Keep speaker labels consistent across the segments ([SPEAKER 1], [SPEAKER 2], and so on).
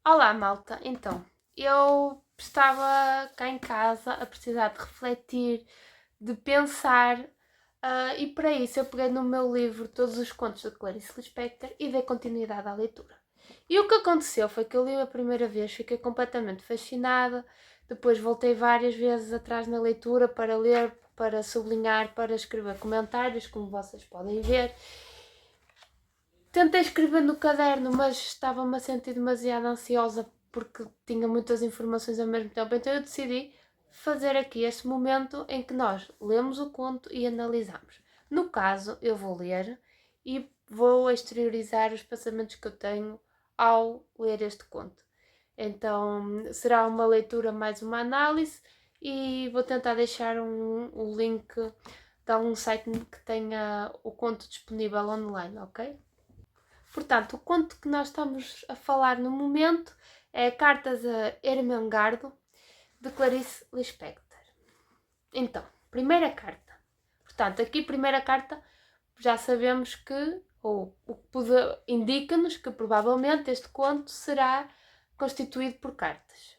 [SPEAKER 1] Olá, malta. Então, eu estava cá em casa a precisar de refletir, de pensar, e para isso eu peguei no meu livro Todos os Contos de Clarice Lispector e dei continuidade à leitura. E o que aconteceu foi que eu li a primeira vez, fiquei completamente fascinada, depois voltei várias vezes atrás na leitura para ler, para sublinhar, para escrever comentários, como vocês podem ver. Tentei escrever no caderno, mas estava-me a sentir demasiado ansiosa porque tinha muitas informações ao mesmo tempo, então eu decidi fazer aqui este momento em que nós lemos o conto e analisamos. No caso, eu vou ler e vou exteriorizar os pensamentos que eu tenho ao ler este conto. Então será uma leitura mais uma análise e vou tentar deixar o link de algum site que tenha o conto disponível online, ok? Portanto, o conto que nós estamos a falar no momento é Cartas a Ermengardo, de Clarice Lispector. Então, primeira carta. Portanto, aqui primeira carta já sabemos que, ou o que indica-nos que provavelmente este conto será constituído por cartas.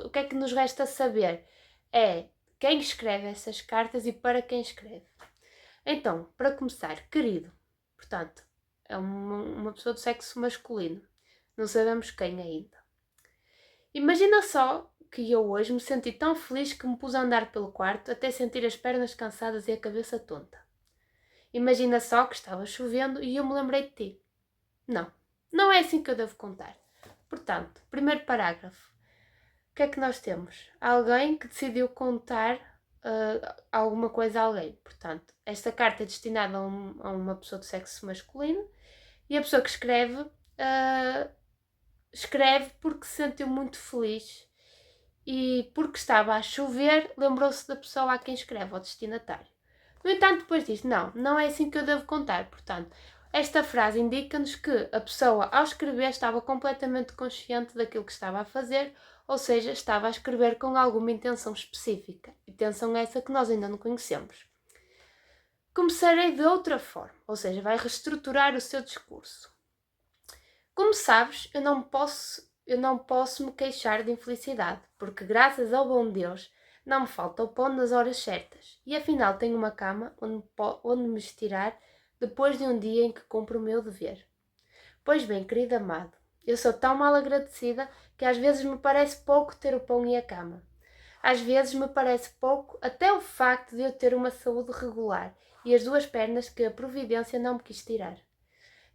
[SPEAKER 1] O que é que nos resta saber é quem escreve essas cartas e para quem escreve. Então, para começar, querido, portanto, é uma pessoa do sexo masculino. Não sabemos quem ainda. Imagina só que eu hoje me senti tão feliz que me pus a andar pelo quarto até sentir as pernas cansadas e a cabeça tonta. Imagina só que estava chovendo e eu me lembrei de ti. Não, não é assim que eu devo contar. Portanto, primeiro parágrafo. O que é que nós temos? Alguém que decidiu contar alguma coisa a alguém. Portanto, esta carta é destinada a uma pessoa do sexo masculino e a pessoa que escreve porque se sentiu muito feliz e porque estava a chover, lembrou-se da pessoa a quem escreve, ao destinatário. No entanto, depois diz, não é assim que eu devo contar. Portanto, esta frase indica-nos que a pessoa, ao escrever, estava completamente consciente daquilo que estava a fazer, ou seja, estava a escrever com alguma intenção específica. Intenção essa que nós ainda não conhecemos. Começarei de outra forma, ou seja, vai reestruturar o seu discurso. Como sabes, eu não posso me queixar de infelicidade, porque graças ao bom Deus não me falta o pão nas horas certas, e afinal tenho uma cama onde me estirar depois de um dia em que cumpro o meu dever. Pois bem, querido amado, eu sou tão mal agradecida que às vezes me parece pouco ter o pão e a cama. Às vezes me parece pouco até o facto de eu ter uma saúde regular e as duas pernas que a providência não me quis tirar.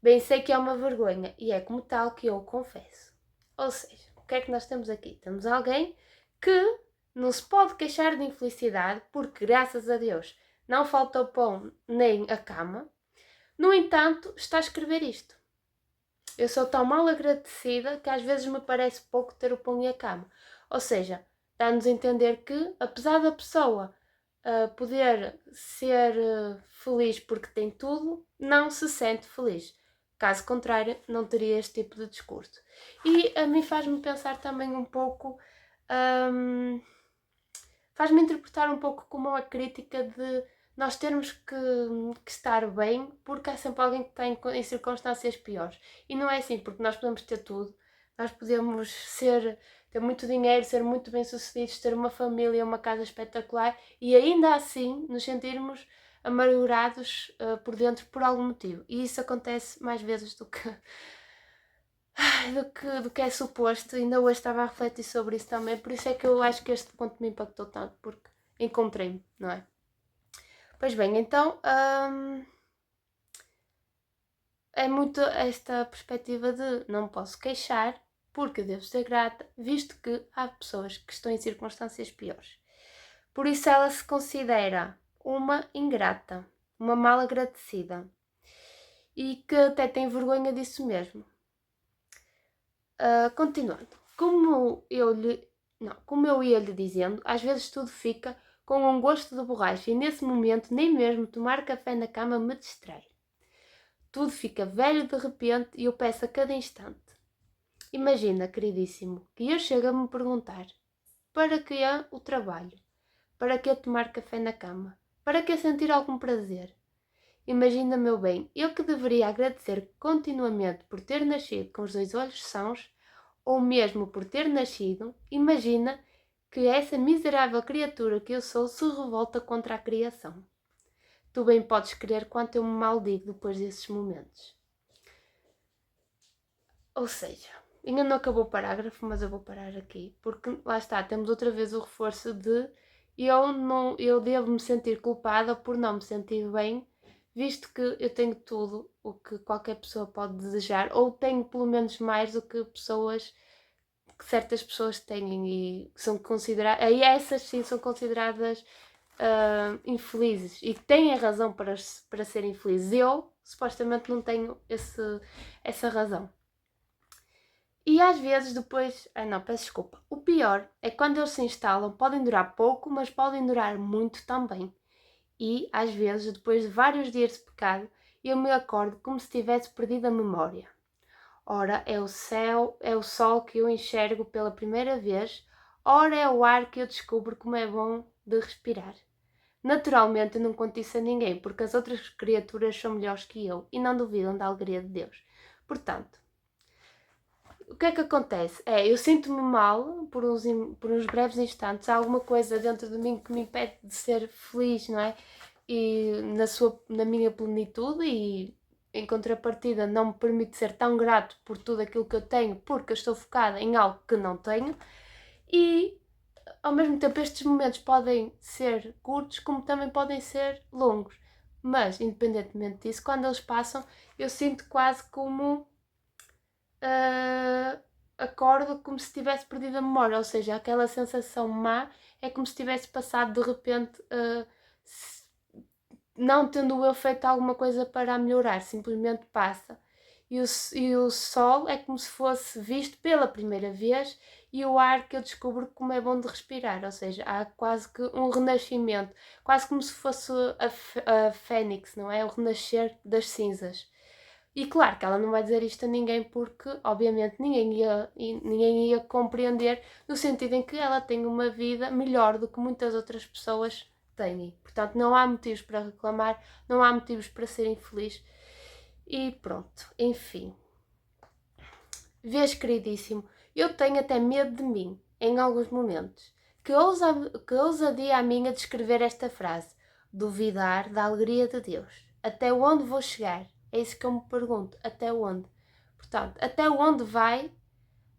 [SPEAKER 1] Bem sei que é uma vergonha e é como tal que eu o confesso. Ou seja, o que é que nós temos aqui? Temos alguém que não se pode queixar de infelicidade porque, graças a Deus, não falta o pão nem a cama. No entanto, está a escrever isto. Eu sou tão mal agradecida que às vezes me parece pouco ter o pão e a cama. Ou seja, dá-nos a entender que, apesar da pessoa poder ser feliz porque tem tudo, não se sente feliz. Caso contrário, não teria este tipo de discurso. E a mim faz-me pensar também um pouco, faz-me interpretar um pouco como uma crítica de nós termos que estar bem porque há sempre alguém que está em circunstâncias piores. E não é assim, porque nós podemos ter tudo, nós podemos ter muito dinheiro, ser muito bem-sucedidos, ter uma família, uma casa espetacular e ainda assim nos sentirmos amargurados por dentro por algum motivo. E isso acontece mais vezes do que é suposto. Ainda hoje estava a refletir sobre isso também, por isso é que eu acho que este ponto me impactou tanto, porque encontrei-me, não é? Pois bem, então é muito esta perspectiva de não posso queixar porque devo ser grata, visto que há pessoas que estão em circunstâncias piores. Por isso ela se considera uma ingrata, uma mal agradecida e que até tem vergonha disso mesmo. Continuando, como eu ia lhe dizendo, às vezes tudo fica com um gosto de borracha e nesse momento nem mesmo tomar café na cama me distrai. Tudo fica velho de repente e eu peço a cada instante. Imagina, queridíssimo, que eu chego a me perguntar: para que é o trabalho? Para que é tomar café na cama? Para que é sentir algum prazer? Imagina, meu bem, eu que deveria agradecer continuamente por ter nascido com os dois olhos sãos, ou mesmo por ter nascido, imagina que essa miserável criatura que eu sou se revolta contra a criação. Tu bem podes crer quanto eu me maldigo depois desses momentos. Ou seja, ainda não acabou o parágrafo, mas eu vou parar aqui, porque lá está, temos outra vez o reforço de eu devo me sentir culpada por não me sentir bem, visto que eu tenho tudo o que qualquer pessoa pode desejar, ou tenho pelo menos mais do que certas pessoas têm e são consideradas, e essas sim são consideradas infelizes e têm a razão para serem infelizes. Eu, supostamente, não tenho essa razão. E às vezes depois... não, peço desculpa. O pior é que quando eles se instalam, podem durar pouco, mas podem durar muito também. E, às vezes, depois de vários dias de pecado, eu me acordo como se tivesse perdido a memória. Ora é o céu, é o sol que eu enxergo pela primeira vez, ora é o ar que eu descubro como é bom de respirar. Naturalmente eu não conto isso a ninguém, porque as outras criaturas são melhores que eu e não duvidam da alegria de Deus. Portanto, o que é que acontece? Eu sinto-me mal por uns breves instantes, há alguma coisa dentro de mim que me impede de ser feliz, não é? E na minha plenitude, e em contrapartida não me permite ser tão grato por tudo aquilo que eu tenho, porque eu estou focada em algo que não tenho. E ao mesmo tempo estes momentos podem ser curtos como também podem ser longos, mas independentemente disso, quando eles passam eu sinto quase como acordo como se tivesse perdido a memória, ou seja, aquela sensação má é como se tivesse passado de repente, não tendo eu feito alguma coisa para a melhorar, simplesmente passa. E o sol é como se fosse visto pela primeira vez, e o ar que eu descubro como é bom de respirar, ou seja, há quase que um renascimento, quase como se fosse a fênix, não é? O renascer das cinzas. E claro que ela não vai dizer isto a ninguém, porque obviamente ninguém ia compreender, no sentido em que ela tem uma vida melhor do que muitas outras pessoas têm. Portanto, não há motivos para reclamar, não há motivos para ser infeliz. E pronto, enfim. Vês, queridíssimo, eu tenho até medo de mim, em alguns momentos. Que ousadia a minha de escrever esta frase: duvidar da alegria de Deus. Até onde vou chegar? É isso que eu me pergunto, até onde? Portanto, até onde vai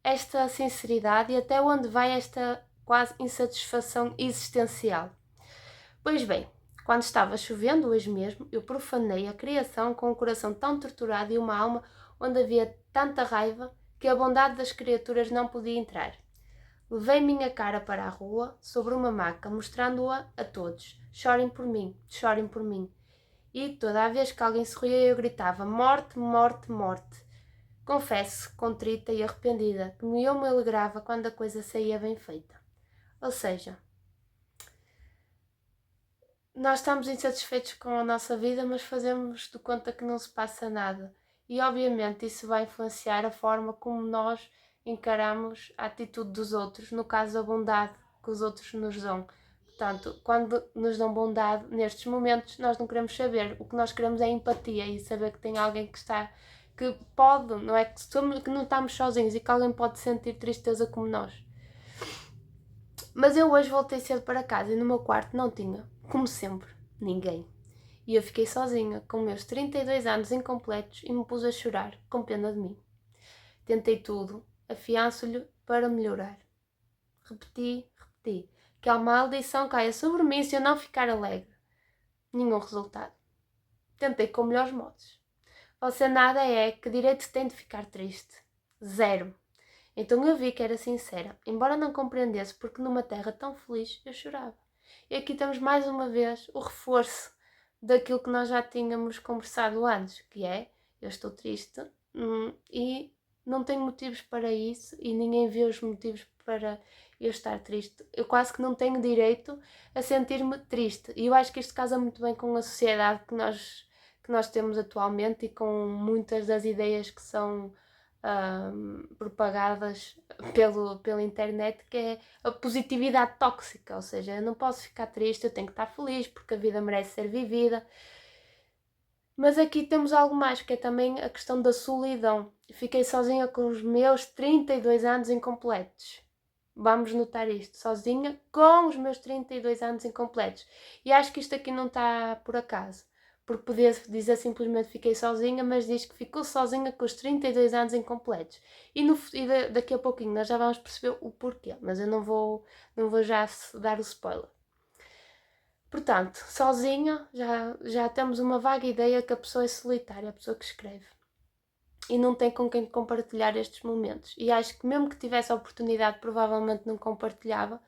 [SPEAKER 1] esta sinceridade e até onde vai esta quase insatisfação existencial? Pois bem, quando estava chovendo, hoje mesmo, eu profanei a criação com um coração tão torturado e uma alma onde havia tanta raiva que a bondade das criaturas não podia entrar. Levei minha cara para a rua, sobre uma maca, mostrando-a a todos. Chorem por mim, chorem por mim. E toda a vez que alguém sorria eu gritava: morte, morte, morte. Confesso, contrita e arrependida, que eu me alegrava quando a coisa saía bem feita. Ou seja, nós estamos insatisfeitos com a nossa vida, mas fazemos de conta que não se passa nada. E obviamente isso vai influenciar a forma como nós encaramos a atitude dos outros, no caso a bondade que os outros nos dão. Portanto, quando nos dão bondade nestes momentos, nós não queremos saber. O que nós queremos é empatia e saber que tem alguém que pode, não é? Que não estamos sozinhos e que alguém pode sentir tristeza como nós. Mas eu hoje voltei cedo para casa e no meu quarto não tinha, como sempre, ninguém. E eu fiquei sozinha, com meus 32 anos incompletos, e me pus a chorar, com pena de mim. Tentei tudo, afianço-lhe para melhorar. Repeti, que a maldição caia sobre mim se eu não ficar alegre. Nenhum resultado. Tentei com melhores modos. Você nada é, que direito tem de ficar triste? Zero. Então eu vi que era sincera, embora não compreendesse porque numa terra tão feliz eu chorava. E aqui temos mais uma vez o reforço daquilo que nós já tínhamos conversado antes, que é: eu estou triste e não tenho motivos para isso e ninguém vê os motivos para eu estar triste. Eu quase que não tenho direito a sentir-me triste. E eu acho que isto casa muito bem com a sociedade que nós temos atualmente e com muitas das ideias que são propagadas pela internet, que é a positividade tóxica, ou seja, eu não posso ficar triste, eu tenho que estar feliz porque a vida merece ser vivida. Mas aqui temos algo mais, que é também a questão da solidão. Fiquei sozinha com os meus 32 anos incompletos. Vamos notar isto, sozinha com os meus 32 anos incompletos. E acho que isto aqui não está por acaso. Porque podia dizer simplesmente fiquei sozinha, mas diz que ficou sozinha com os 32 anos incompletos. E daqui a pouquinho nós já vamos perceber o porquê, mas eu não vou já dar o spoiler. Portanto, sozinha, já temos uma vaga ideia que a pessoa é solitária, a pessoa que escreve. E não tem com quem compartilhar estes momentos. E acho que mesmo que tivesse a oportunidade, provavelmente não compartilhava,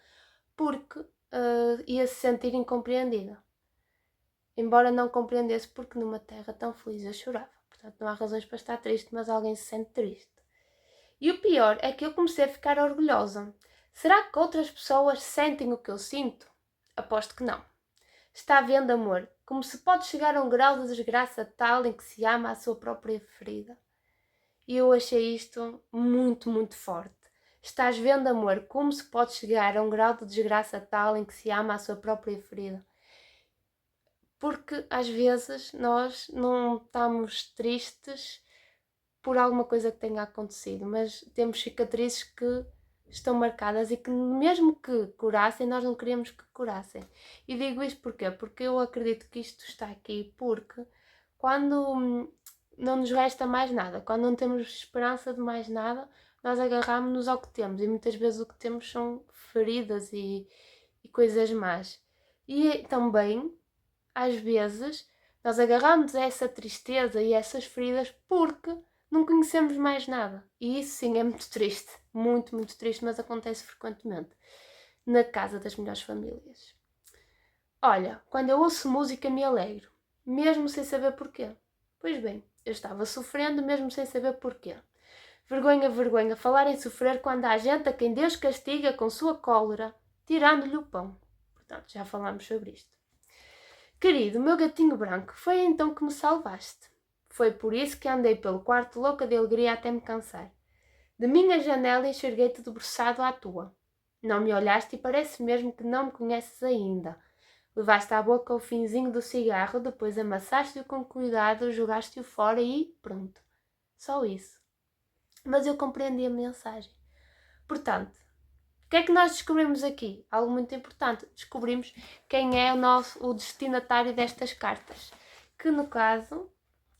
[SPEAKER 1] porque ia se sentir incompreendida. Embora não compreendesse, porque numa terra tão feliz eu chorava. Portanto, não há razões para estar triste, mas alguém se sente triste. E o pior é que eu comecei a ficar orgulhosa. Será que outras pessoas sentem o que eu sinto? Aposto que não. Está vendo, amor, como se pode chegar a um grau de desgraça tal em que se ama a sua própria ferida. E eu achei isto muito, muito forte. Estás vendo, amor, como se pode chegar a um grau de desgraça tal em que se ama a sua própria ferida. Porque às vezes nós não estamos tristes por alguma coisa que tenha acontecido, mas temos cicatrizes que estão marcadas e que mesmo que curassem, nós não queríamos que curassem. E digo isto porquê? Porque eu acredito que isto está aqui porque quando não nos resta mais nada, quando não temos esperança de mais nada, nós agarramos-nos ao que temos e muitas vezes o que temos são feridas e coisas más. E também, às vezes, nós agarramos a essa tristeza e essas feridas porque não conhecemos mais nada. E isso sim é muito triste. Muito, muito triste, mas acontece frequentemente. Na casa das melhores famílias. Olha, quando eu ouço música me alegro. Mesmo sem saber porquê. Pois bem, eu estava sofrendo mesmo sem saber porquê. Vergonha, vergonha, falar em sofrer quando há gente a quem Deus castiga com sua cólera, tirando-lhe o pão. Portanto, já falámos sobre isto. Querido, meu gatinho branco, foi então que me salvaste. Foi por isso que andei pelo quarto louca de alegria até me cansar. De minha janela enxerguei-te debruçado à tua. Não me olhaste e parece mesmo que não me conheces ainda. Levaste à boca o finzinho do cigarro, depois amassaste-o com cuidado, jogaste-o fora e pronto. Só isso. Mas eu compreendi a mensagem. Portanto, o que é que nós descobrimos aqui? Algo muito importante. Descobrimos quem é o destinatário destas cartas. Que no caso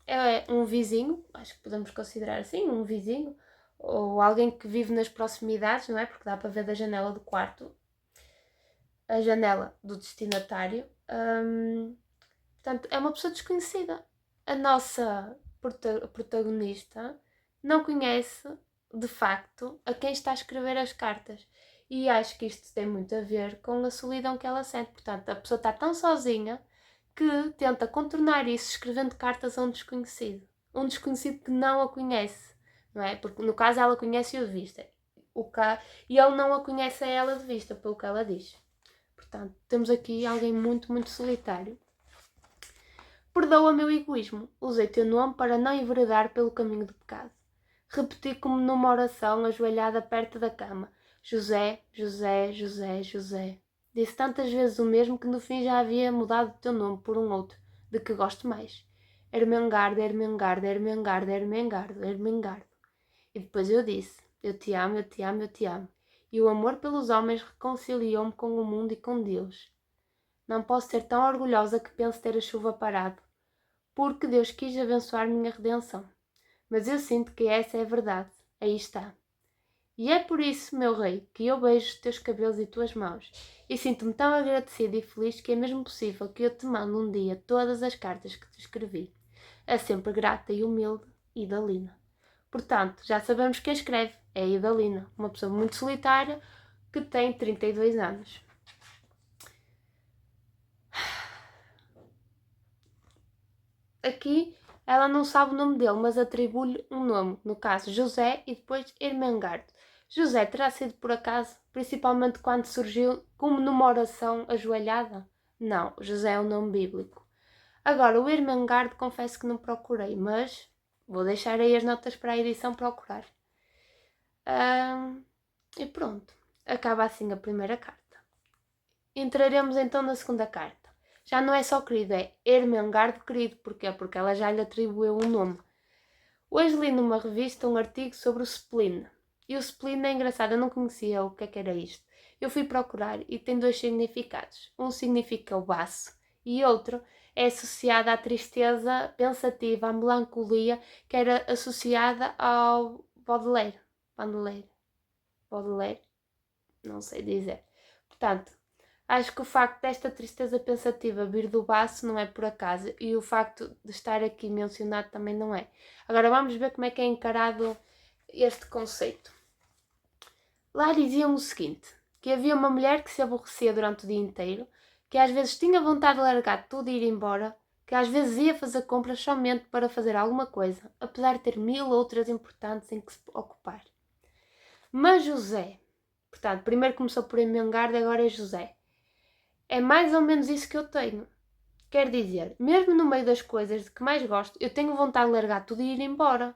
[SPEAKER 1] é um vizinho, acho que podemos considerar assim, um vizinho, ou alguém que vive nas proximidades, não é? Porque dá para ver da janela do quarto, a janela do destinatário. Portanto, é uma pessoa desconhecida. A nossa protagonista não conhece, de facto, a quem está a escrever as cartas. E acho que isto tem muito a ver com a solidão que ela sente. Portanto, a pessoa está tão sozinha que tenta contornar isso escrevendo cartas a um desconhecido. Um desconhecido que não a conhece, não é? Porque no caso ela conhece-o de vista. E ele não a conhece a ela de vista, pelo que ela diz. Portanto, temos aqui alguém muito, muito solitário. Perdoa meu egoísmo. Usei teu nome para não enveredar pelo caminho do pecado. Repeti como numa oração ajoelhada perto da cama. José, José, José, José. Disse tantas vezes o mesmo que no fim já havia mudado o teu nome por um outro, de que gosto mais. Ermengardo, Ermengardo, Ermengardo, Ermengardo, Ermengardo. E depois eu disse, eu te amo, eu te amo, eu te amo. E o amor pelos homens reconciliou-me com o mundo e com Deus. Não posso ser tão orgulhosa que penso ter a chuva parado, porque Deus quis abençoar minha redenção. Mas eu sinto que essa é a verdade. Aí está. E é por isso, meu rei, que eu beijo os teus cabelos e tuas mãos. E sinto-me tão agradecida e feliz que é mesmo possível que eu te mande um dia todas as cartas que te escrevi. É sempre grata e humilde, Idalina. Portanto, já sabemos quem escreve. É a Idalina, uma pessoa muito solitária que tem 32 anos. Aqui ela não sabe o nome dele, mas atribui-lhe um nome, no caso José e depois Ermengardo. José terá sido por acaso, principalmente quando surgiu como numa oração ajoelhada? Não, José é um nome bíblico. Agora, o Ermengardo confesso que não procurei, mas vou deixar aí as notas para a edição procurar. E pronto, acaba assim a primeira carta. Entraremos então na segunda carta. já não é só querido, é Ermengardo querido. Porquê? Porque ela já lhe atribuiu um nome. Hoje li numa revista um artigo sobre o spleen. E o spleen é engraçado, eu não conhecia o que é que era isto. Eu fui procurar e tem 2 significados. Um significa o baço e outro é associado à tristeza pensativa, à melancolia, que era associada ao Baudelaire. Baudelaire, não sei dizer. Portanto, acho que o facto desta tristeza pensativa vir do baço não é por acaso, e o facto de estar aqui mencionado também não é. Agora vamos ver como é que é encarado este conceito. Lá diziam o seguinte, que havia uma mulher que se aborrecia durante o dia inteiro, que às vezes tinha vontade de largar tudo e ir embora, que às vezes ia fazer compras somente para fazer alguma coisa, apesar de ter 1000 outras importantes em que se ocupar. Mas José, portanto, primeiro começou por Ermengarda, agora é José. É mais ou menos isso que eu tenho. Quer dizer, mesmo no meio das coisas de que mais gosto, eu tenho vontade de largar tudo e ir embora.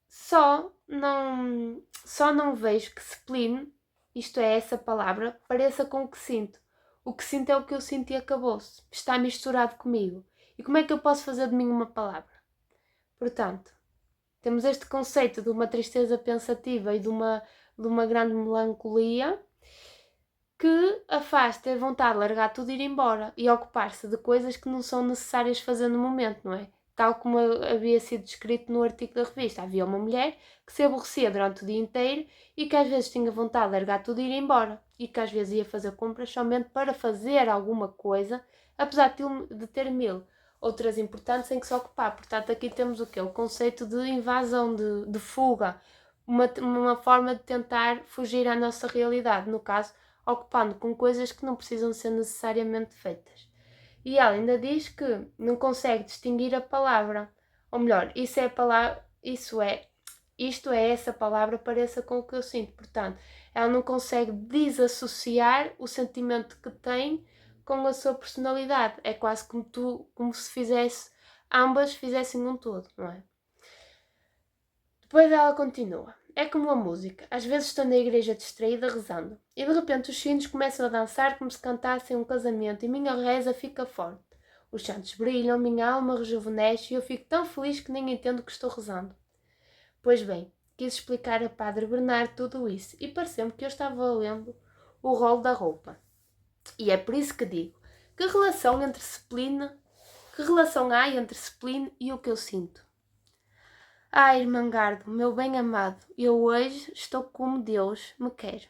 [SPEAKER 1] Só não vejo que spleen, isto é, essa palavra, pareça com o que sinto. O que sinto é o que eu sinto e acabou-se. Está misturado comigo. E como é que eu posso fazer de mim uma palavra? Portanto, temos este conceito de uma tristeza pensativa e de uma grande melancolia que a faz ter vontade de largar tudo e ir embora e ocupar-se de coisas que não são necessárias fazer no momento, não é? Tal como havia sido descrito no artigo da revista. Havia uma mulher que se aborrecia durante o dia inteiro e que às vezes tinha vontade de largar tudo e ir embora. E que às vezes ia fazer compras somente para fazer alguma coisa, apesar de ter 1000 outras importantes em que se ocupar. Portanto, aqui temos o quê? O conceito de invasão, de fuga. Uma forma de tentar fugir à nossa realidade. No caso, ocupando com coisas que não precisam ser necessariamente feitas. E ela ainda diz que não consegue distinguir a palavra. Ou melhor, isto é essa palavra pareça com o que eu sinto. Portanto, ela não consegue desassociar o sentimento que tem com a sua personalidade. É quase como se ambas fizessem um todo, não é? Depois ela continua. É como a música. Às vezes estou na igreja distraída rezando e de repente os sinos começam a dançar como se cantassem um casamento e minha reza fica forte. Os santos brilham, minha alma rejuvenesce e eu fico tão feliz que nem entendo o que estou rezando. Pois bem, quis explicar a Padre Bernardo tudo isso e pareceu-me que eu estava lendo o rolo da roupa. E é por isso que digo, que relação há entre spleen e o que eu sinto? Ah, Irmangardo, meu bem amado, eu hoje estou como Deus me quer.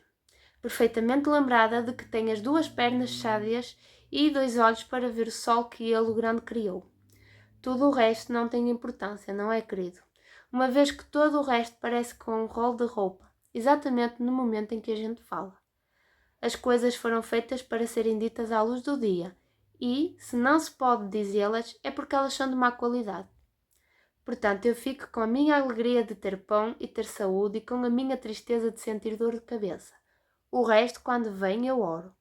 [SPEAKER 1] Perfeitamente lembrada de que tenho as 2 pernas sádias e 2 olhos para ver o sol que ele, o grande, criou. Tudo o resto não tem importância, não é, querido? Uma vez que todo o resto parece com um rolo de roupa, exatamente no momento em que a gente fala. As coisas foram feitas para serem ditas à luz do dia e, se não se pode dizê-las, é porque elas são de má qualidade. Portanto, eu fico com a minha alegria de ter pão e ter saúde e com a minha tristeza de sentir dor de cabeça. O resto, quando vem, eu oro.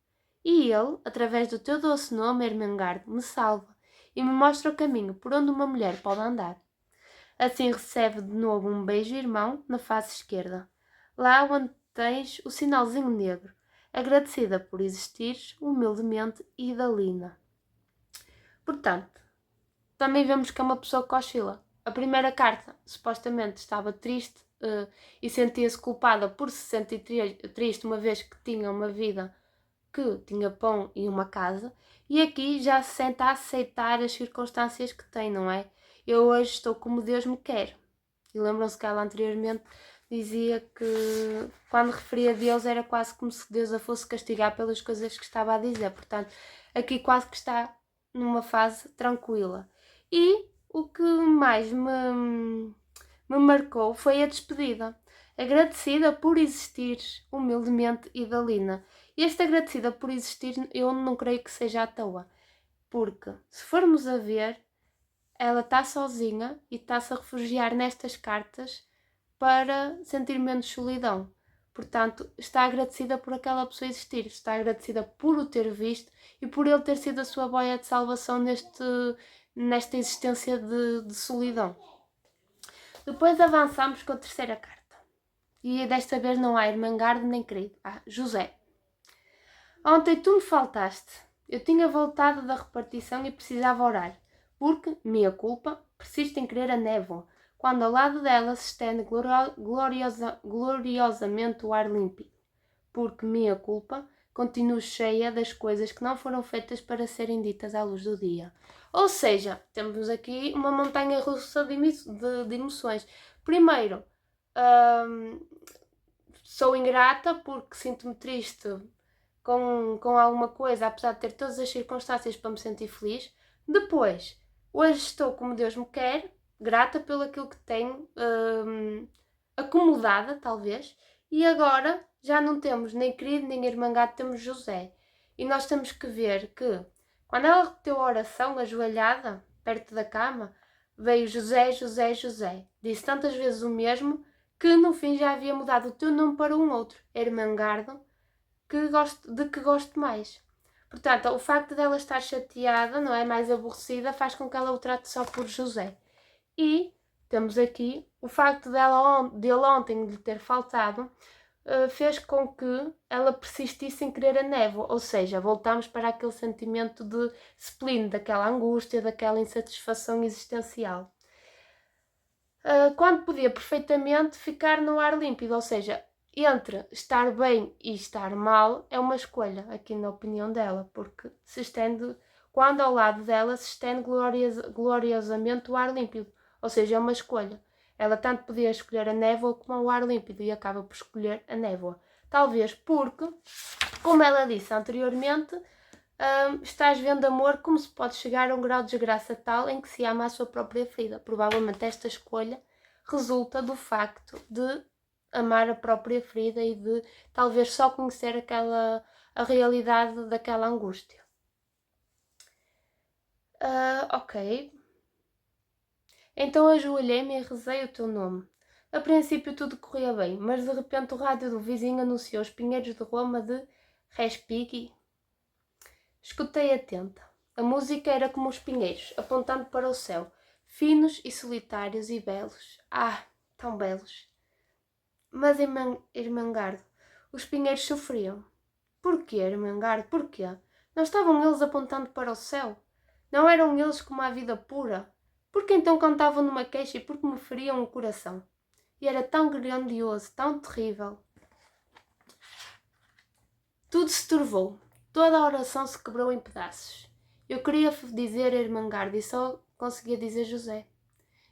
[SPEAKER 1] E ele, através do teu doce nome, Ermengardo, me salva e me mostra o caminho por onde uma mulher pode andar. Assim recebe de novo um beijo, irmão, na face esquerda, lá onde tens o sinalzinho negro, agradecida por existires humildemente, Idalina. Portanto, também vemos que é uma pessoa que oscila. A primeira carta, supostamente, estava triste e sentia-se culpada por se sentir triste, uma vez que tinha uma vida que tinha pão e uma casa, e aqui já se sente a aceitar as circunstâncias que tem, não é? Eu hoje estou como Deus me quer. E lembram-se que ela anteriormente dizia que quando referia a Deus era quase como se Deus a fosse castigar pelas coisas que estava a dizer. Portanto, aqui quase que está numa fase tranquila. E o que mais me marcou foi a despedida. Agradecida por existir humildemente, Idalina. Este agradecida por existir eu não creio que seja à toa. Porque, se formos a ver, ela está sozinha e está-se a refugiar nestas cartas para sentir menos solidão. Portanto, está agradecida por aquela pessoa existir, está agradecida por o ter visto e por ele ter sido a sua boia de salvação nesta existência de solidão. Depois avançamos com a terceira carta. E desta vez não há Ermengardo nem querido, há José. Ontem tu me faltaste. Eu tinha voltado da repartição e precisava orar, porque, minha culpa, persisto em querer a névoa, quando ao lado dela se estende gloriosamente o ar límpido, porque, minha culpa, continuo cheia das coisas que não foram feitas para serem ditas à luz do dia. Ou seja, temos aqui uma montanha russa de emoções. Primeiro, sou ingrata porque sinto-me triste com alguma coisa, apesar de ter todas as circunstâncias para me sentir feliz. Depois, hoje estou como Deus me quer, grata pelo aquilo que tenho, acomodada talvez, e agora já não temos nem querido nem irmangado, temos José. E nós temos que ver que, quando ela repetiu a oração, ajoelhada, perto da cama, veio José, José, José. Disse tantas vezes o mesmo, que no fim já havia mudado o teu nome para um outro, Ermengardo, de que gosto mais. Portanto, o facto dela estar chateada, não é, mais aborrecida, faz com que ela o trate só por José. E temos aqui o facto dele ontem lhe ter faltado, fez com que ela persistisse em querer a névoa, ou seja, voltamos para aquele sentimento de spleen, daquela angústia, daquela insatisfação existencial. Quando podia perfeitamente ficar no ar límpido, ou seja, entre estar bem e estar mal é uma escolha, aqui na opinião dela, porque se estende, quando ao lado dela se estende gloriosamente o ar límpido, ou seja, é uma escolha. Ela tanto podia escolher a névoa como o ar límpido e acaba por escolher a névoa. Talvez porque, como ela disse anteriormente, estás vendo amor como se pode chegar a um grau de desgraça tal em que se ama a sua própria ferida. Provavelmente esta escolha resulta do facto de amar a própria ferida e de talvez só conhecer a realidade daquela angústia. Ok. Então ajoelhei-me e rezei o teu nome. A princípio tudo corria bem, mas de repente o rádio do vizinho anunciou os pinheiros de Roma de Respighi. Escutei atenta. A música era como os pinheiros, apontando para o céu, finos e solitários e belos. Ah, tão belos! Mas Ermengardo, os pinheiros sofriam. Porquê, Ermengardo, porquê? Não estavam eles apontando para o céu? Não eram eles como a vida pura? Por que então cantavam numa queixa e por que me feriam o coração? E era tão grandioso, tão terrível. Tudo se turvou. Toda a oração se quebrou em pedaços. Eu queria dizer Ermengardo e só conseguia dizer José.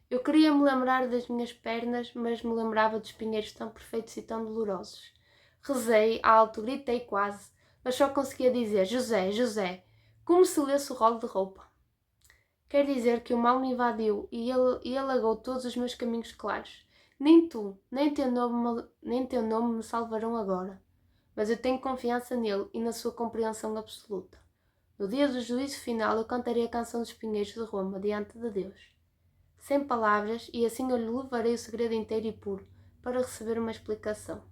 [SPEAKER 1] Eu queria me lembrar das minhas pernas, mas me lembrava dos pinheiros tão perfeitos e tão dolorosos. Rezei alto, gritei quase, mas só conseguia dizer José, José, como se lesse o rolo de roupa. Quer dizer que o mal me invadiu e alagou todos os meus caminhos claros. Nem tu, nem teu nome me salvarão agora. Mas eu tenho confiança nele e na sua compreensão absoluta. No dia do juízo final eu cantarei a canção dos pinheiros de Roma diante de Deus. Sem palavras, e assim eu lhe levarei o segredo inteiro e puro, para receber uma explicação.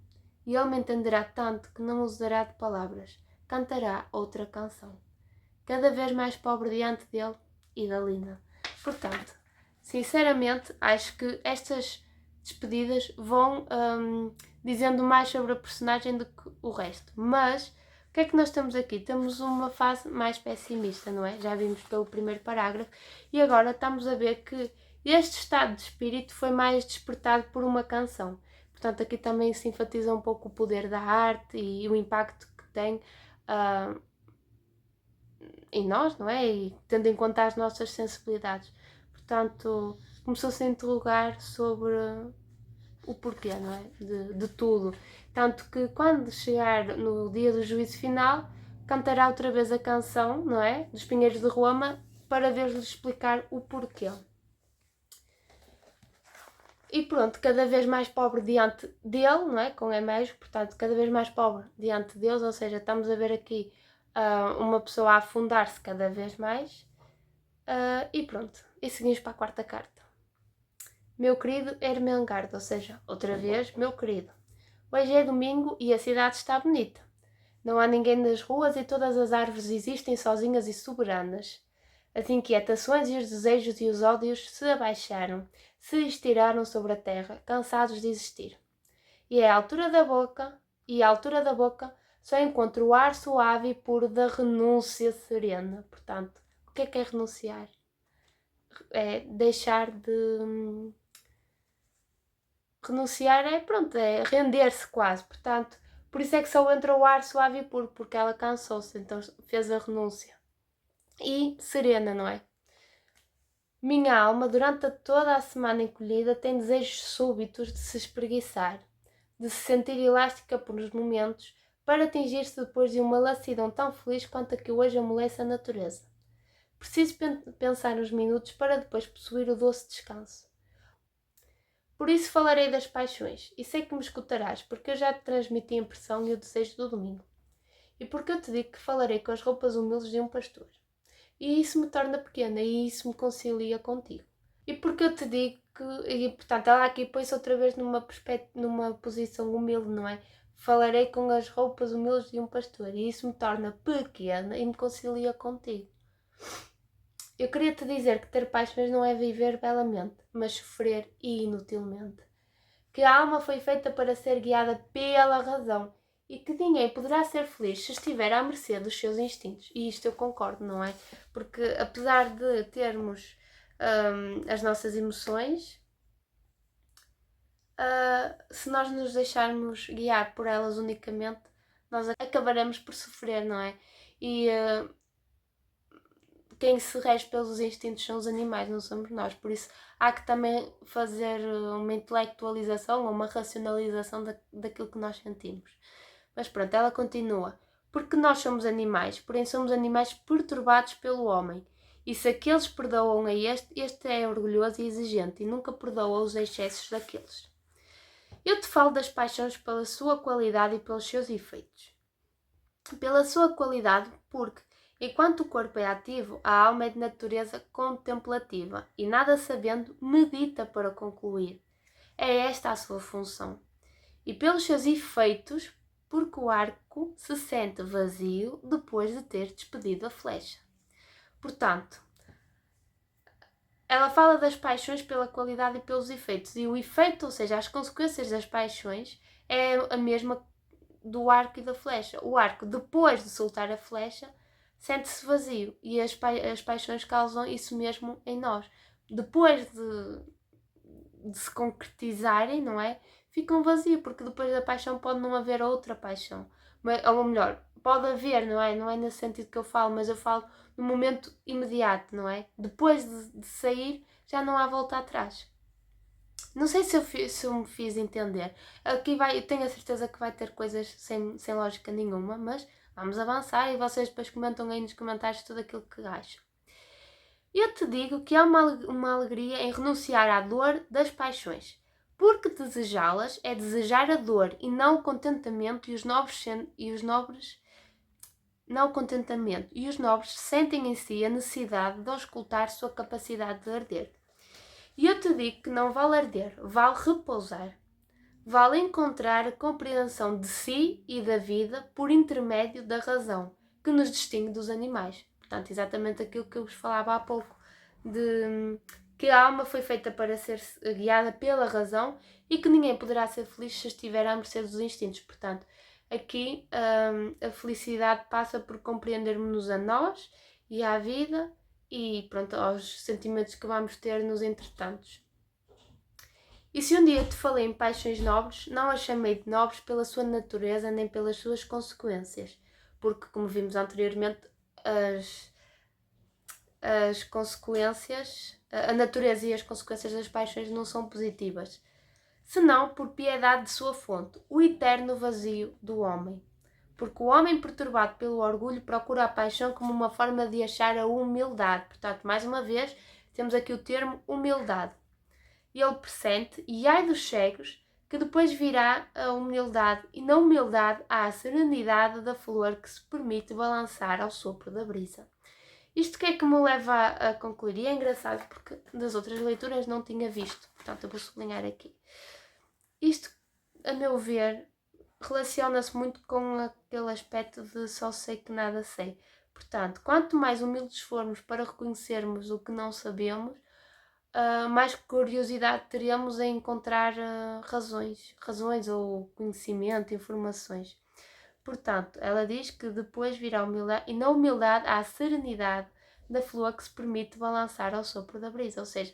[SPEAKER 1] E ele me entenderá tanto que não usará de palavras, cantará outra canção. Cada vez mais pobre diante dele e da Lina. Portanto, sinceramente, acho que estas despedidas vão dizendo mais sobre a personagem do que o resto. Mas, o que é que nós temos aqui? Temos uma fase mais pessimista, não é? Já vimos pelo primeiro parágrafo e agora estamos a ver que este estado de espírito foi mais despertado por uma canção. Portanto, aqui também se enfatiza um pouco o poder da arte e o impacto que tem em nós, não é? E tendo em conta as nossas sensibilidades. Portanto, começou-se a interrogar sobre o porquê, não é? De tudo. Tanto que quando chegar no dia do juízo final, cantará outra vez a canção, não é? Dos Pinheiros de Roma, para Deus-lhe explicar o porquê. E pronto, cada vez mais pobre diante dele, não é? Com E, portanto, cada vez mais pobre diante de Deus, ou seja, estamos a ver aqui uma pessoa a afundar-se cada vez mais. E pronto, e seguimos para a quarta carta. Meu querido Ermengardo, ou seja, outra vez, meu querido. Hoje é domingo e a cidade está bonita. Não há ninguém nas ruas e todas as árvores existem sozinhas e soberanas. As inquietações e os desejos e os ódios se abaixaram, se estiraram sobre a terra, cansados de existir. E à altura da boca só encontra o ar suave e puro da renúncia serena. Portanto, o que é renunciar? É deixar de... Renunciar é render-se quase. Portanto, por isso é que só entra o ar suave e puro, porque ela cansou-se, então fez a renúncia. E serena, não é? Minha alma, durante toda a semana encolhida, tem desejos súbitos de se espreguiçar, de se sentir elástica por uns momentos, para atingir-se depois de uma lassidão tão feliz quanto a que hoje amolece a natureza. Preciso pensar uns minutos para depois possuir o doce descanso. Por isso falarei das paixões, e sei que me escutarás, porque eu já te transmiti a impressão e o desejo do domingo. E porque eu te digo que falarei com as roupas humildes de um pastor. E isso me torna pequena, e isso me concilia contigo. E porque eu te digo que, e portanto, ela aqui põe-se outra vez numa posição humilde, não é? Falarei com as roupas humildes de um pastor, e isso me torna pequena e me concilia contigo. Eu queria te dizer que ter paixões não é viver belamente, mas sofrer inutilmente. Que a alma foi feita para ser guiada pela razão e que ninguém poderá ser feliz se estiver à mercê dos seus instintos. E isto eu concordo, não é? Porque apesar de termos as nossas emoções, se nós nos deixarmos guiar por elas unicamente, nós acabaremos por sofrer, não é? E quem se rege pelos instintos são os animais, não somos nós. Por isso há que também fazer uma intelectualização ou uma racionalização daquilo que nós sentimos. Mas pronto, ela continua. Porque nós somos animais, porém somos animais perturbados pelo homem. E se aqueles perdoam a este é orgulhoso e exigente e nunca perdoa os excessos daqueles. Eu te falo das paixões pela sua qualidade e pelos seus efeitos. Pela sua qualidade, porque, enquanto o corpo é ativo, a alma é de natureza contemplativa e, nada sabendo, medita para concluir. É esta a sua função. E pelos seus efeitos, porque o arco se sente vazio depois de ter despedido a flecha. Portanto, ela fala das paixões pela qualidade e pelos efeitos. E o efeito, ou seja, as consequências das paixões, é a mesma do arco e da flecha. O arco, depois de soltar a flecha, sente-se vazio. E as paixões causam isso mesmo em nós. Depois de se concretizarem, não é? Ficam vazios, porque depois da paixão pode não haver outra paixão. Ou melhor, pode haver, não é? Não é nesse sentido que eu falo, mas eu falo no momento imediato, não é? Depois de sair, já não há volta atrás. Não sei se eu me fiz entender. Aqui eu tenho a certeza que vai ter coisas sem lógica nenhuma, mas vamos avançar e vocês depois comentam aí nos comentários tudo aquilo que acham. Eu te digo que há uma alegria em renunciar à dor das paixões, porque desejá-las é desejar a dor e não o contentamento, e os nobres sentem em si a necessidade de auscultar sua capacidade de arder. E eu te digo que não vale arder, vale repousar. Vale encontrar a compreensão de si e da vida por intermédio da razão, que nos distingue dos animais. Portanto, exatamente aquilo que eu vos falava há pouco, de que a alma foi feita para ser guiada pela razão e que ninguém poderá ser feliz se estiver à mercê dos instintos. Portanto, aqui a felicidade passa por compreendermos-nos a nós e à vida e pronto, aos sentimentos que vamos ter nos entretantos. E se um dia te falei em paixões nobres, não as chamei de nobres pela sua natureza nem pelas suas consequências, porque, como vimos anteriormente, as consequências, a natureza e as consequências das paixões não são positivas, senão por piedade de sua fonte, o eterno vazio do homem. Porque o homem perturbado pelo orgulho procura a paixão como uma forma de achar a humildade. Portanto, mais uma vez, temos aqui o termo humildade. E ele pressente, e ai dos cegos, que depois virá a humildade, e na humildade há a serenidade da flor que se permite balançar ao sopro da brisa. Isto que é que me leva a concluir, e é engraçado porque das outras leituras não tinha visto, portanto eu vou sublinhar aqui. Isto, a meu ver, relaciona-se muito com aquele aspecto de só sei que nada sei. Portanto, quanto mais humildes formos para reconhecermos o que não sabemos, mais curiosidade teremos em encontrar razões ou conhecimento, informações. Portanto, ela diz que depois virá a humildade, e na humildade há a serenidade da flor que se permite balançar ao sopro da brisa, ou seja,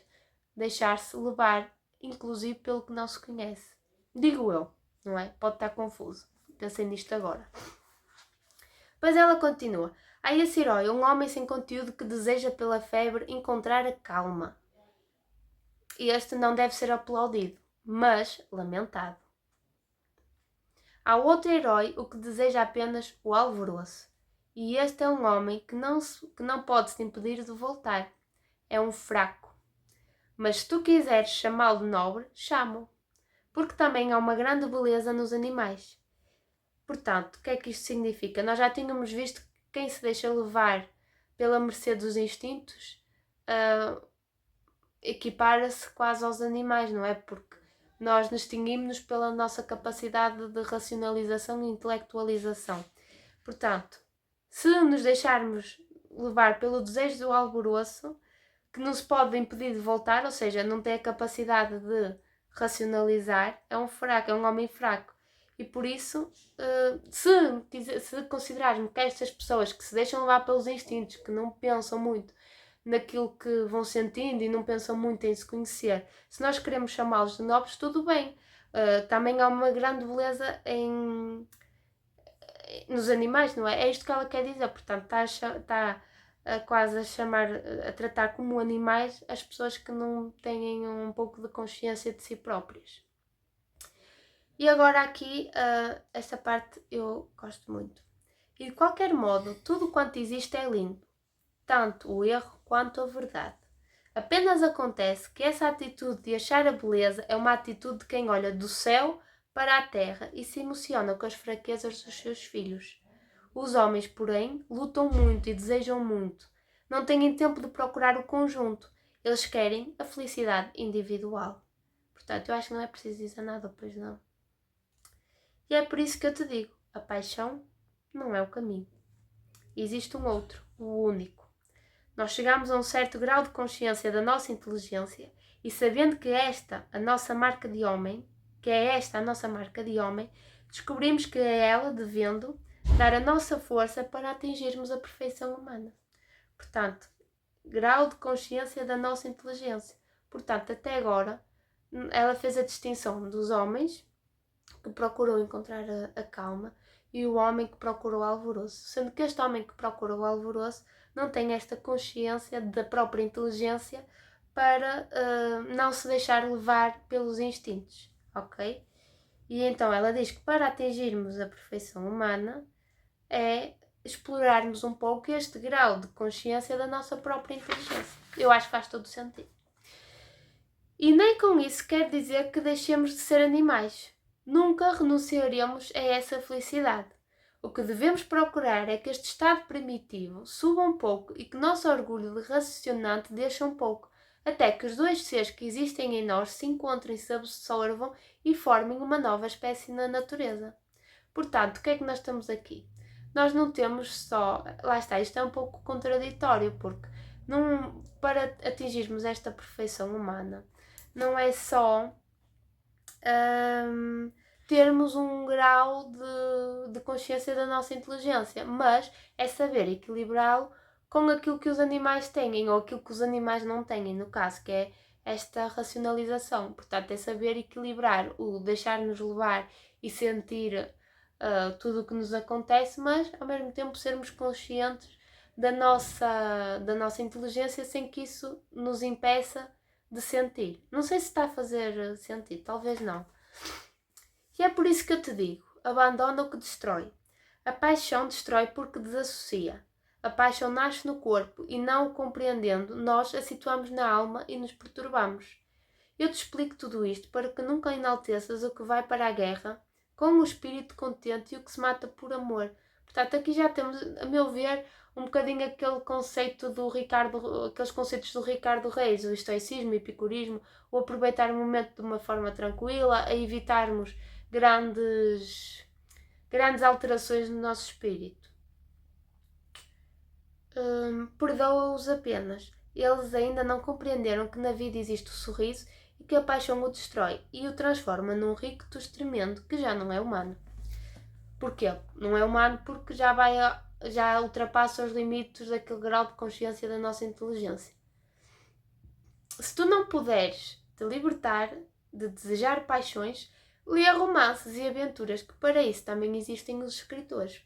[SPEAKER 1] deixar-se levar, inclusive pelo que não se conhece. Digo eu, não é? Pode estar confuso. Pensei nisto agora. Pois ela continua. Há esse herói, um homem sem conteúdo que deseja pela febre encontrar a calma. Este não deve ser aplaudido, mas lamentado. Há outro herói, o que deseja apenas o alvoroço. E este é um homem que não pode se impedir de voltar. É um fraco. Mas se tu quiseres chamá-lo de nobre, chama-o. Porque também há uma grande beleza nos animais. Portanto, o que é que isto significa? Nós já tínhamos visto que quem se deixa levar pela mercê dos instintos equipara-se quase aos animais, não é? Porque nós distinguimos-nos pela nossa capacidade de racionalização e intelectualização. Portanto, se nos deixarmos levar pelo desejo do alvoroço, que não se pode impedir de voltar, ou seja, não tem a capacidade de racionalizar, é um fraco, é um homem fraco. E por isso, se considerarmos que estas pessoas que se deixam levar pelos instintos, que não pensam muito naquilo que vão sentindo e não pensam muito em se conhecer, se nós queremos chamá-los de nobres, tudo bem. Também há uma grande beleza nos animais, não é? É isto que ela quer dizer. Portanto, está quase a tratar como animais as pessoas que não têm um pouco de consciência de si próprias. E agora aqui, esta parte eu gosto muito. E de qualquer modo, tudo quanto existe é lindo, tanto o erro quanto a verdade. Apenas acontece que essa atitude de achar a beleza é uma atitude de quem olha do céu para a terra e se emociona com as fraquezas dos seus filhos. Os homens, porém, lutam muito e desejam muito. Não têm tempo de procurar o conjunto. Eles querem a felicidade individual. Portanto, eu acho que não é preciso dizer nada, pois não. E é por isso que eu te digo, a paixão não é o caminho. Existe um outro, o único. Nós chegamos a um certo grau de consciência da nossa inteligência e sabendo que esta, a nossa marca de homem, descobrimos que é ela devendo dar a nossa força para atingirmos a perfeição humana. Portanto, grau de consciência da nossa inteligência. Portanto, até agora, ela fez a distinção dos homens que procuram encontrar a calma e o homem que procura o alvoroço, sendo que este homem que procura o alvoroço não tem esta consciência da própria inteligência para não se deixar levar pelos instintos, ok? E então ela diz que para atingirmos a perfeição humana é explorarmos um pouco este grau de consciência da nossa própria inteligência. Eu acho que faz todo sentido. E nem com isso quer dizer que deixemos de ser animais. Nunca renunciaremos a essa felicidade. O que devemos procurar é que este estado primitivo suba um pouco e que nosso orgulho de raciocinante deixe um pouco, até que os dois seres que existem em nós se encontrem, se absorvam e formem uma nova espécie na natureza. Portanto, o que é que nós estamos aqui? Nós não temos só... Lá está, isto é um pouco contraditório, porque para atingirmos esta perfeição humana, não é só termos um grau de consciência da nossa inteligência, mas é saber equilibrá-lo com aquilo que os animais têm ou aquilo que os animais não têm, no caso, que é esta racionalização. Portanto, é saber equilibrar o deixar-nos levar e sentir tudo o que nos acontece, mas ao mesmo tempo sermos conscientes da nossa inteligência sem que isso nos impeça de sentir. Não sei se está a fazer sentido, talvez não. E é por isso que eu te digo, abandona o que destrói. A paixão destrói porque desassocia. A paixão nasce no corpo e não o compreendendo, nós a situamos na alma e nos perturbamos. Eu te explico tudo isto para que nunca enalteças o que vai para a guerra com o espírito contente e o que se mata por amor. Portanto, aqui já temos, a meu ver, um bocadinho aquele conceito aqueles conceitos do Ricardo Reis, o estoicismo, o epicurismo, o aproveitar o momento de uma forma tranquila, a evitarmos grandes alterações no nosso espírito. Perdoa-os apenas. Eles ainda não compreenderam que na vida existe o sorriso e que a paixão o destrói e o transforma num rictus tremendo que já não é humano. Porquê? Não é humano porque já ultrapassa os limites daquele grau de consciência da nossa inteligência. Se tu não puderes te libertar de desejar paixões, lê romances e aventuras, que para isso também existem os escritores.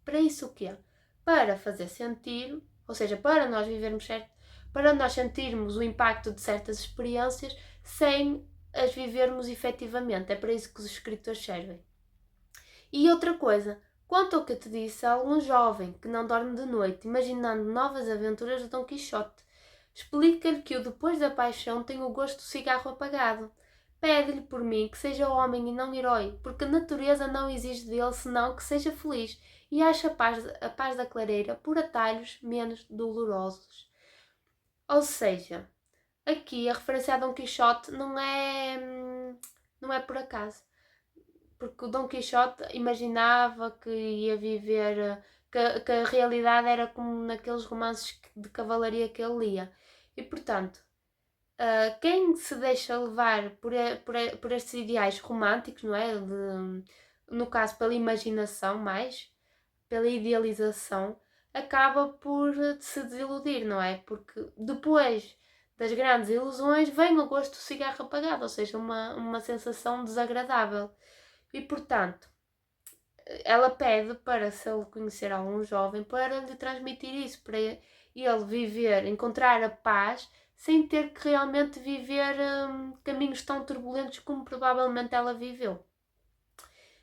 [SPEAKER 1] Para isso o quê? Para fazer sentir, ou seja, para nós vivermos certo, para nós sentirmos o impacto de certas experiências sem as vivermos efetivamente. É para isso que os escritores servem. E outra coisa, quanto ao que eu te disse, há algum jovem que não dorme de noite, imaginando novas aventuras de Dom Quixote. Explica-lhe que o depois da paixão tem o gosto do cigarro apagado. Pede-lhe por mim que seja homem e não herói, porque a natureza não exige dele senão que seja feliz e acha a paz da clareira por atalhos menos dolorosos. Ou seja, aqui a referência a Dom Quixote não é por acaso. Porque o Dom Quixote imaginava que ia viver, que a realidade era como naqueles romances de cavalaria que ele lia. E portanto, quem se deixa levar por estes ideais românticos, não é? No caso, pela imaginação mais, pela idealização, acaba por se desiludir, não é? Porque depois das grandes ilusões vem o gosto do cigarro apagado, ou seja, uma sensação desagradável. E portanto, ela pede para, se ele conhecer algum jovem, para lhe transmitir isso, para ele viver, encontrar a paz, sem ter que realmente viver caminhos tão turbulentos como provavelmente ela viveu.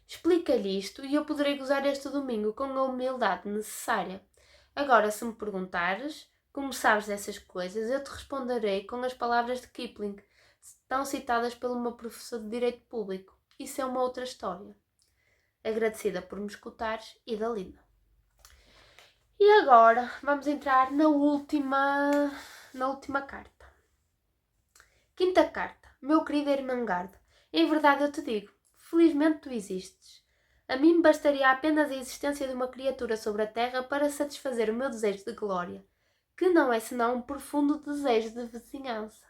[SPEAKER 1] Explica-lhe isto e eu poderei gozar este domingo com a humildade necessária. Agora, se me perguntares como sabes dessas coisas, eu te responderei com as palavras de Kipling, tão citadas pelo meu professor de Direito Público. Isso é uma outra história. Agradecida por me escutares, Idalina. E agora vamos entrar na última carta. Quinta carta. Meu querido Ermengardo, em verdade eu te digo, felizmente tu existes. A mim bastaria apenas a existência de uma criatura sobre a terra para satisfazer o meu desejo de glória, que não é senão um profundo desejo de vizinhança.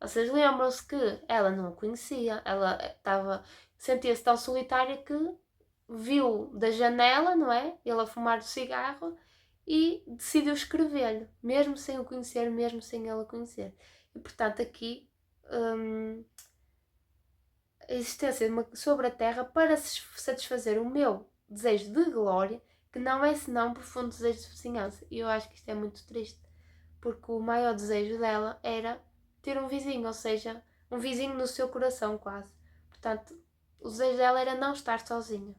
[SPEAKER 1] Vocês lembram-se que ela não o conhecia, ela sentia-se tão solitária que viu da janela, não é? Ele a fumar o cigarro e decidiu escrever-lhe, mesmo sem o conhecer, mesmo sem ela conhecer. E portanto aqui a existência sobre a terra para satisfazer o meu desejo de glória, que não é senão um profundo desejo de vizinhança. E eu acho que isto é muito triste, porque o maior desejo dela era ter um vizinho, ou seja, um vizinho no seu coração quase. Portanto, o desejo dela era não estar sozinha.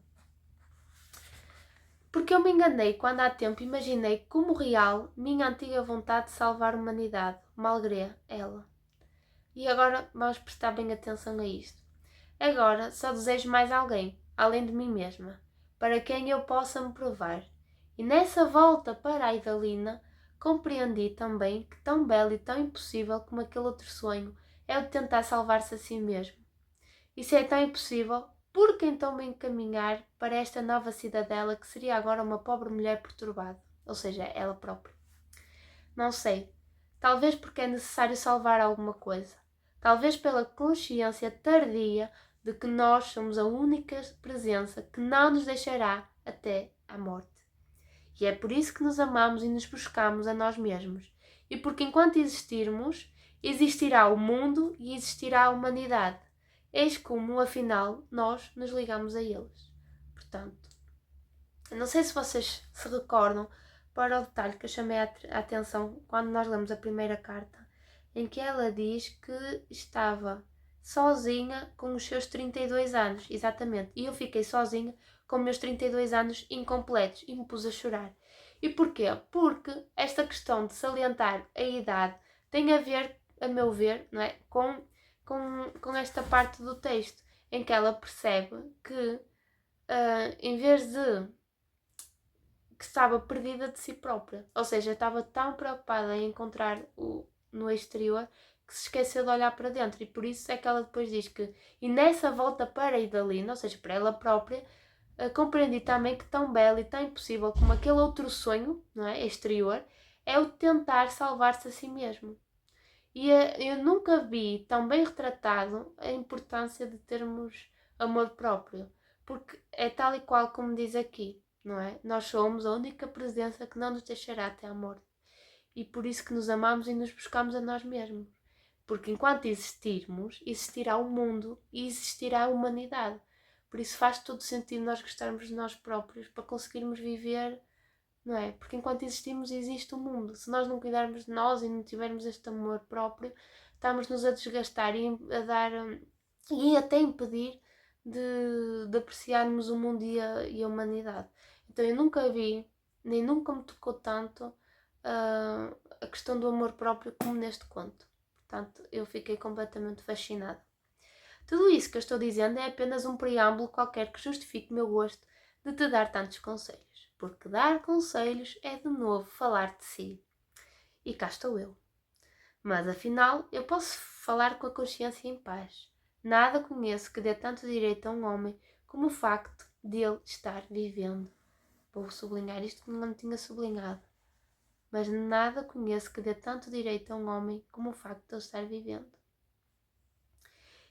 [SPEAKER 1] Porque eu me enganei quando há tempo imaginei como real minha antiga vontade de salvar a humanidade, malgré ela. E agora vamos prestar bem atenção a isto. Agora só desejo mais alguém, além de mim mesma, para quem eu possa me provar. E nessa volta para a Idalina, compreendi também que tão belo e tão impossível como aquele outro sonho é o de tentar salvar-se a si mesmo. E se é tão impossível, por que então me encaminhar para esta nova cidadela que seria agora uma pobre mulher perturbada, ou seja, ela própria? Não sei. Talvez porque é necessário salvar alguma coisa. Talvez pela consciência tardia de que nós somos a única presença que não nos deixará até à morte. E é por isso que nos amamos e nos buscamos a nós mesmos. E porque enquanto existirmos, existirá o mundo e existirá a humanidade. Eis como, afinal, nós nos ligamos a eles. Portanto, não sei se vocês se recordam para o detalhe que eu chamei a atenção quando nós lemos a primeira carta, em que ela diz que estava sozinha com os seus 32 anos, exatamente, e eu fiquei sozinha com os meus 32 anos incompletos e me pus a chorar. E porquê? Porque esta questão de salientar a idade tem a ver, a meu ver, não é? com esta parte do texto, em que ela percebe que, em vez de que estava perdida de si própria, ou seja, estava tão preocupada em encontrar no exterior que se esqueceu de olhar para dentro, e por isso é que ela depois diz que, e nessa volta para a Idalina, ou seja, para ela própria, compreendi também que tão belo e tão impossível como aquele outro sonho, não é, exterior, é o tentar salvar-se a si mesmo. E eu nunca vi tão bem retratado a importância de termos amor próprio. porque é tal e qual como diz aqui, não é? Nós somos a única presença que não nos deixará até à morte. E por isso que nos amamos e nos buscamos a nós mesmos. Porque enquanto existirmos, existirá o mundo e existirá a humanidade. Por isso faz todo sentido nós gostarmos de nós próprios para conseguirmos viver, não é? Porque enquanto existimos, existe o mundo. Se nós não cuidarmos de nós e não tivermos este amor próprio, estamos-nos a desgastar e a dar e até impedir de apreciarmos o mundo e a humanidade. Então eu nunca vi, nem nunca me tocou tanto a questão do amor próprio como neste conto. Portanto, eu fiquei completamente fascinada. Tudo isso que eu estou dizendo é apenas um preâmbulo qualquer que justifique o meu gosto de te dar tantos conselhos. Porque dar conselhos é de novo falar de si. E cá estou eu. Mas afinal, eu posso falar com a consciência em paz. Nada conheço que dê tanto direito a um homem como o facto de ele estar vivendo. Vou sublinhar isto que não tinha sublinhado. Mas nada conheço que dê tanto direito a um homem como o facto de ele estar vivendo.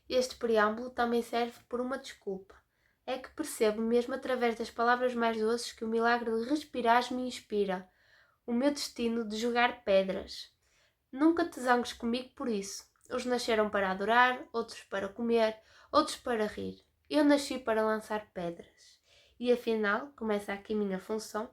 [SPEAKER 1] Este preâmbulo também serve por uma desculpa. É que percebo mesmo através das palavras mais doces que o milagre de respirar me inspira. O meu destino de jogar pedras. Nunca te zangues comigo por isso. Uns nasceram para adorar, outros para comer, outros para rir. Eu nasci para lançar pedras. E afinal, começa aqui a minha função,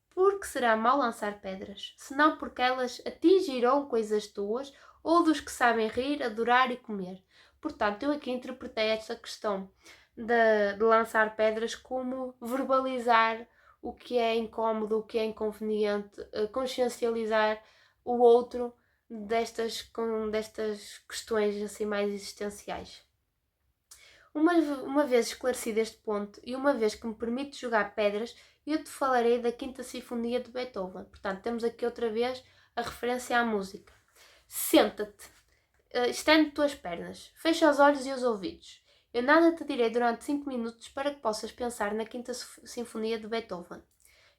[SPEAKER 1] porque será mau lançar pedras, senão porque elas atingirão coisas tuas ou dos que sabem rir, adorar e comer. Portanto, eu aqui interpretei esta questão de lançar pedras como verbalizar o que é incómodo, o que é inconveniente, consciencializar o outro destas questões assim mais existenciais. Uma vez esclarecido este ponto e uma vez que me permite jogar pedras, eu te falarei da Quinta Sinfonia de Beethoven. Portanto, temos aqui outra vez a referência à música. Senta-te, estende tuas pernas, fecha os olhos e os ouvidos. Eu nada te direi durante 5 minutos para que possas pensar na Quinta Sinfonia de Beethoven.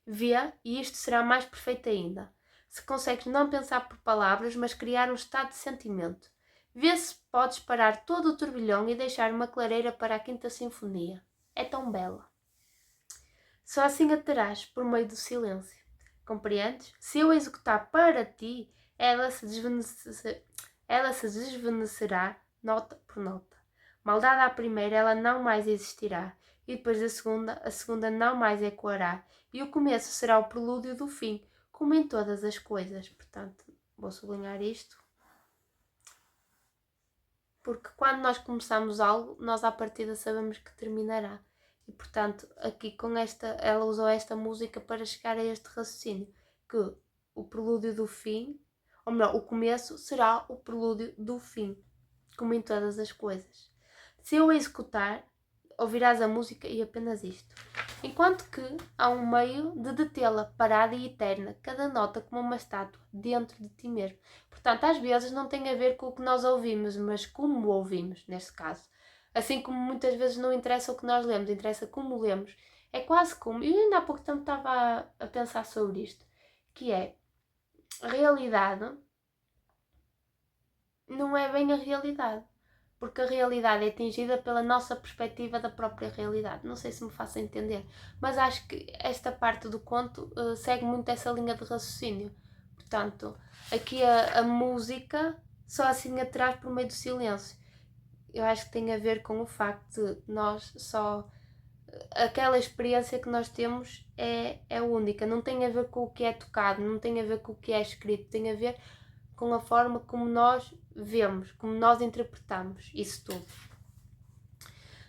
[SPEAKER 1] Vê, e isto será mais perfeito ainda. Se consegues não pensar por palavras, mas criar um estado de sentimento. Vê se podes parar todo o turbilhão e deixar uma clareira para a Quinta Sinfonia. É tão bela. Só assim a terás, por meio do silêncio. Compreendes? Se eu a executar para ti, ela se desvanecerá nota por nota. Maldada à primeira, ela não mais existirá. E depois da segunda, a segunda não mais ecoará. E o começo será o prelúdio do fim, como em todas as coisas. Portanto, vou sublinhar isto. Porque quando nós começamos algo, nós à partida sabemos que terminará. E portanto, aqui com ela usou esta música para chegar a este raciocínio, que o prelúdio do fim, ou melhor, o começo será o prelúdio do fim, como em todas as coisas. Se eu a executar, ouvirás a música e apenas isto. Enquanto que há um meio de detê-la, parada e eterna, cada nota como uma estátua, dentro de ti mesmo. Portanto, às vezes não tem a ver com o que nós ouvimos, mas como o ouvimos, neste caso. Assim como muitas vezes não interessa o que nós lemos, interessa como lemos. É quase como... Eu ainda há pouco tempo estava a pensar sobre isto, que é... A realidade não é bem a realidade. Porque a realidade é atingida pela nossa perspectiva da própria realidade. Não sei se me faço entender, mas acho que esta parte do conto segue muito essa linha de raciocínio. Portanto, aqui a música só assim atrás por meio do silêncio. Eu acho que tem a ver com o facto de nós só... Aquela experiência que nós temos é única. Não tem a ver com o que é tocado, não tem a ver com o que é escrito, tem a ver com a forma como nós vemos, como nós interpretamos isso tudo.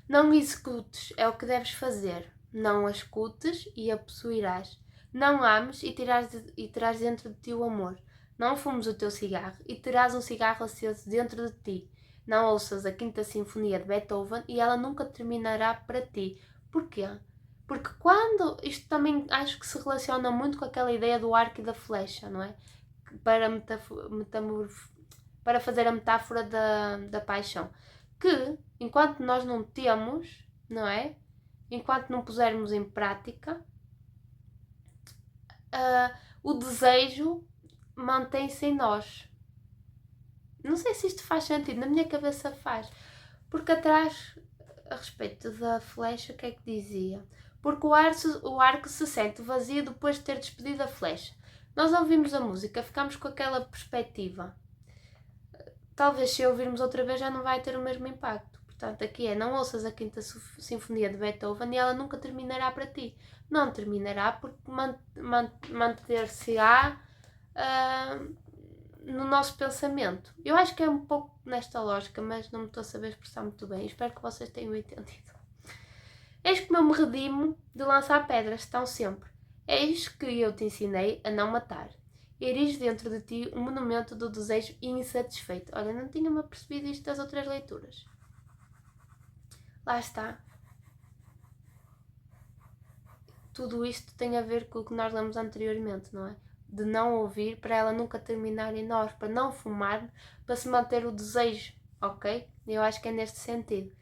[SPEAKER 1] Não executes, é o que deves fazer. Não a escutes e a possuirás. Não ames e terás dentro de ti o amor. Não fumes o teu cigarro e terás um cigarro aceso dentro de ti. Não ouças a Quinta Sinfonia de Beethoven e ela nunca terminará para ti. Porquê? Porque quando... Isto também acho que se relaciona muito com aquela ideia do arco e da flecha, não é? Para fazer a metáfora da paixão. Que, enquanto nós não temos, não é? Enquanto não pusermos em prática, o desejo mantém-se em nós. Não sei se isto faz sentido, na minha cabeça faz. Porque atrás a respeito da flecha, o que é que dizia? Porque o arco se sente vazio depois de ter despedido a flecha. Nós ouvimos a música, ficamos com aquela perspectiva. Talvez se ouvirmos outra vez já não vai ter o mesmo impacto. Portanto, aqui é, não ouças a Quinta Sinfonia de Beethoven e ela nunca terminará para ti. Não terminará porque manter-se-á no nosso pensamento. Eu acho que é um pouco nesta lógica, mas não me estou a saber expressar muito bem. Espero que vocês tenham entendido. Eis como eu me redimo de lançar pedras tão sempre. Eis que eu te ensinei a não matar. Erige dentro de ti um monumento do desejo insatisfeito. Olha, não tinha-me apercebido isto das outras leituras. Lá está. Tudo isto tem a ver com o que nós lemos anteriormente, não é? De não ouvir, para ela nunca terminar em nós, para não fumar, para se manter o desejo, ok? Eu acho que é neste sentido.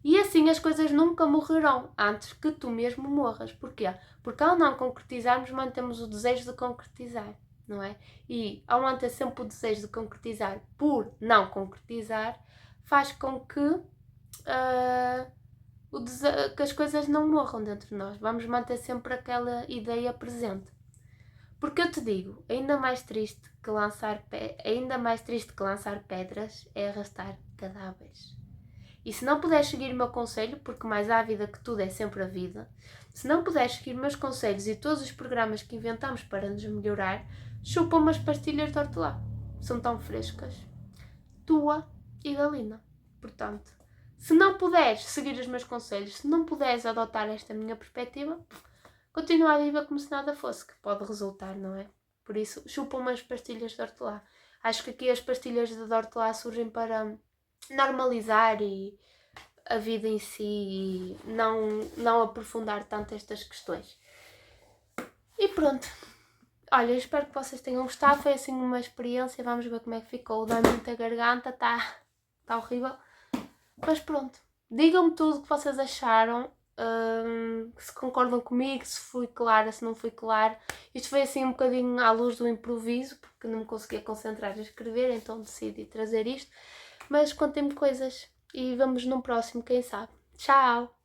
[SPEAKER 1] E assim as coisas nunca morrerão antes que tu mesmo morras. Porquê? Porque ao não concretizarmos, mantemos o desejo de concretizar, não é? E ao manter sempre o desejo de concretizar por não concretizar, faz com que que as coisas não morram dentro de nós. Vamos manter sempre aquela ideia presente. Porque eu te digo, ainda mais triste que lançar pedras é arrastar cadáveres. E se não puderes seguir o meu conselho, porque mais à vida que tudo é sempre a vida, se não puderes seguir meus conselhos e todos os programas que inventamos para nos melhorar, chupa umas pastilhas de hortelã. São tão frescas. Tua e Galina. Portanto, se não puderes seguir os meus conselhos, se não puderes adotar esta minha perspectiva, continua a viver como se nada fosse, que pode resultar, não é? Por isso, chupa umas pastilhas de hortelã. Acho que aqui as pastilhas de hortelã surgem para normalizar a vida em si e não aprofundar tanto estas questões. E pronto. Olha, espero que vocês tenham gostado. Foi assim uma experiência. Vamos ver como é que ficou. Dá-me muita garganta, tá horrível. Mas pronto. Digam-me tudo o que vocês acharam. Se concordam comigo, se fui clara, se não fui clara. Isto foi assim um bocadinho à luz do improviso, porque não me conseguia concentrar a escrever, então decidi trazer isto. Mas contem-me coisas e vamos num próximo, quem sabe. Tchau!